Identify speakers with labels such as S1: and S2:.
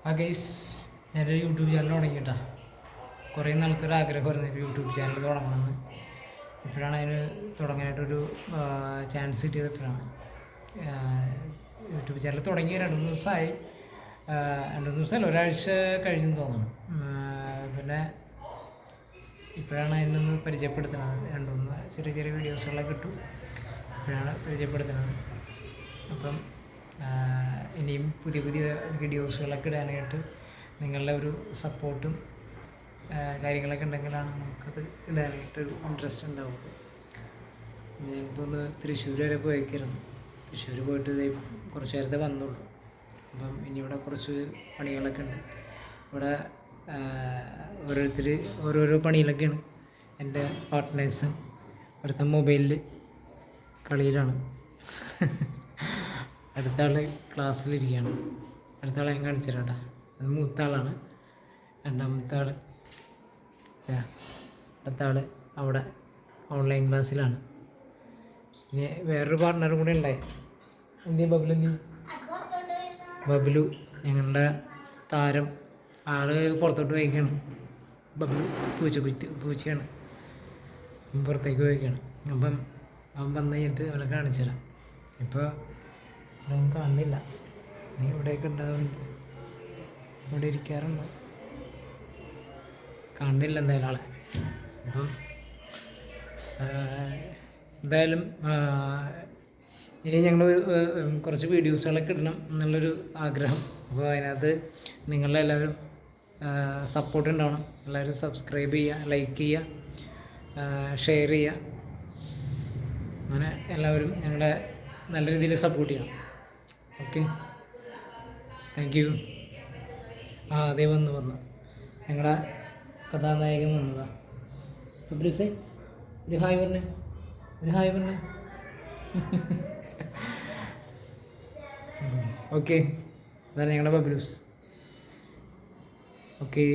S1: ആ ഗൈസ്, ഞാനൊരു YouTube channel തുടങ്ങിയിട്ടാ. കുറേ നാൾക്കൊരു ആഗ്രഹമായിരുന്നു ഒരു യൂട്യൂബ് ചാനൽ തുടങ്ങണമെന്ന്. ഇപ്പോഴാണ് അതിന് തുടങ്ങാനായിട്ടൊരു ചാൻസ് കിട്ടിയത്. ഇപ്പോഴാണ് യൂട്യൂബ് ചാനൽ തുടങ്ങി 2-3 ദിവസമായി. 2-3 ദിവസമല്ല, ഒരാഴ്ച കഴിഞ്ഞെന്ന് തോന്നുന്നു. പിന്നെ ഇപ്പോഴാണ് അതിനൊന്ന് പരിചയപ്പെടുത്തുന്നത്. 2-3 ചെറിയ ചെറിയ വീഡിയോസുകളൊക്കെ കിട്ടും. ഇപ്പോഴാണ് പരിചയപ്പെടുത്തുന്നത്. അപ്പം ഇനിയും പുതിയ പുതിയ വീഡിയോസുകളൊക്കെ ഇടാനായിട്ട് നിങ്ങളുടെ ഒരു സപ്പോർട്ടും കാര്യങ്ങളൊക്കെ ഉണ്ടെങ്കിലാണ് നമുക്കത് ഇടാനായിട്ടൊരു ഇൻട്രസ്റ്റ് ഉണ്ടാവുള്ളൂ. ഞാനിപ്പോൾ ഒന്ന് തൃശ്ശൂർ വരെ പോയേക്കായിരുന്നു. തൃശ്ശൂർ പോയിട്ട് കുറച്ച് നേരത്തെ വന്നുള്ളൂ. അപ്പം ഇനി ഇവിടെ കുറച്ച് പണികളൊക്കെ ഉണ്ട്. ഇവിടെ ഓരോരുത്തർ ഓരോരോ പണിയിലൊക്കെയാണ്. എൻ്റെ പാർട്ട്നേഴ്സ് ഒരുത്തൻ മൊബൈലിൽ കളിയിലാണ്, അടുത്ത ആൾ ക്ലാസ്സിലിരിക്കുകയാണ്. അടുത്ത ആളെ ഞാൻ കാണിച്ചു തരാം കേട്ടോ. അത് മൂത്ത ആളാണ്. രണ്ടാമത്തെ ആൾ, അടുത്ത ആൾ അവിടെ ഓൺലൈൻ ക്ലാസ്സിലാണ്. ഇനി വേറൊരു പാർട്ട്ണറും കൂടെ ഉണ്ടായി. എന്തി ബബ്ലു, ബബ്ലു ഞങ്ങളുടെ താരം. ആൾ പുറത്തോട്ട് പോയിക്കാണ്. ബബ്ലു പൂച്ചയാണ്, പുറത്തേക്ക് പോയിക്കാണ്. അപ്പം അവൻ വന്നു കഴിഞ്ഞിട്ട് അവനെ കാണിച്ചു തരാം. ഇപ്പോൾ അവൻ കാണുന്നില്ല. നീ ഇവിടെയൊക്കെ ഉണ്ടാകുന്നുണ്ട്, ഇവിടെ ഇരിക്കാറുണ്ടോ? കാണുന്നില്ല എന്തായാലും ആളെ. അപ്പം എന്തായാലും ഇനി ഞങ്ങൾ കുറച്ച് വീഡിയോസുകളൊക്കെ ഇടണം എന്നുള്ളൊരു ആഗ്രഹം. അപ്പോൾ അതിനകത്ത് നിങ്ങളുടെ എല്ലാവരും സപ്പോർട്ട് ഉണ്ടാവണം. എല്ലാവരും സബ്സ്ക്രൈബ് ചെയ്യുക, ലൈക്ക് ചെയ്യുക, ഷെയർ ചെയ്യുക. അങ്ങനെ എല്ലാവരും ഞങ്ങളെ നല്ല രീതിയിൽ സപ്പോർട്ട് ചെയ്യണം. Okay, thank you. അതേ വന്നു ഞങ്ങളുടെ കഥാനായകൻ വന്നതാ. ബബ്ലൂസേ, ഒരു ഹായ് പറഞ്ഞേ, ഒരു ഹായ് പറഞ്ഞേ. ഓക്കെ, അതാണ് ഞങ്ങളുടെ ബബ്ലൂസ്. ഓക്കെ.